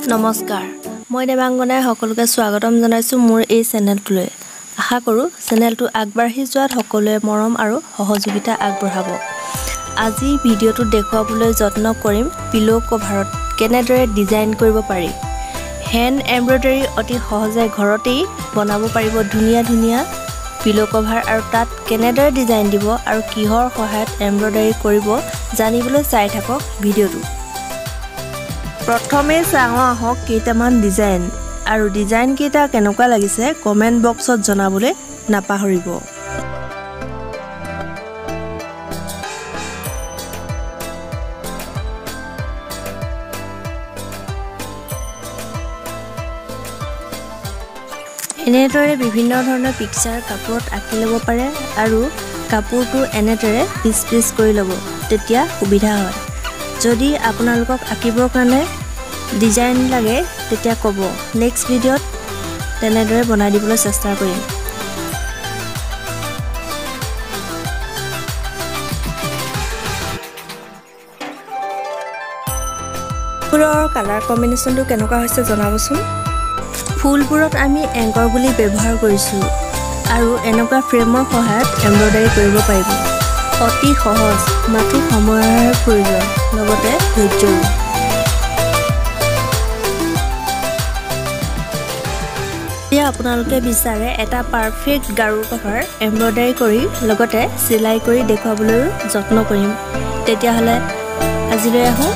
নমস্কাৰ মই দেৱাংগনাই সকলোকে স্বাগতম জনাইছো মোৰ এই চেনেলটোলৈ আশা কৰো চেনেলটো আগবাঢ়ি যোৱাত সকলোৱে মৰম আৰু সহযোগিতা আগবঢ়াব আজি ভিডিওটো দেখুৱাবলৈ যত্ন কৰিম পিলো কভাৰত কেনেদৰে ডিজাইন কৰিব পাৰি হ্যান্ড এমব্ৰয়ডাৰী অতি সহজে ঘৰতেই বনাব পাৰিব ধুনিয়া ধুনিয়া পিলো কভাৰ আৰু তাত কেনেদৰে ডিজাইন দিব আৰু কিহৰ সহায়ত এমব্ৰয়ডাৰী কৰিব জানিবলৈ চাই থাকক ভিডিওটো প্ৰথমে চাওঁ আহক কেইটামান ডিজাইন আৰু ডিজাইন কেইটা কেনেকুৱা লাগিছে কমেন্ট বক্সত জনাবলৈ নাপাহৰিব এনেদৰে বিভিন্ন ধৰণৰ পিকচাৰ কাপোৰত আঁকি ল'ব পাৰে আৰু কাপোৰটো এনেদৰে পিচ পিচ কৰি ল'ব তেতিয়া সুবিধা হয় যদি আপোনালোকক আঁকিবৰ কাৰণে ডিজাইন লাগে তেতিয়া ক'ব নেক্সট ভিডিওত তেনেদৰে বনাই দিবলৈ চেষ্টা কৰিম ফুলৰ কালাৰ কম্বিনেশ্যনটো কেনেকুৱা হৈছে জনাবচোন ফুলবোৰত আমি এংকৰ বুলি ব্যৱহাৰ কৰিছো আৰু এনেকুৱা ফ্ৰেমৰ সহায়ত এমব্ৰয়ডাৰী কৰিব পাৰিব অতি সহজ মাত্ৰ সময়ৰ প্ৰয়োজন লগতে ধৈৰ্যও এতিয়া আপোনালোকে বিচাৰে এটা পাৰফেক্ট গাৰু কভাৰ এমব্ৰয়ডাৰী কৰি লগতে সিলাই কৰি দেখুৱাবলৈ যত্ন কৰিম তেতিয়াহলে আজিলৈ আহো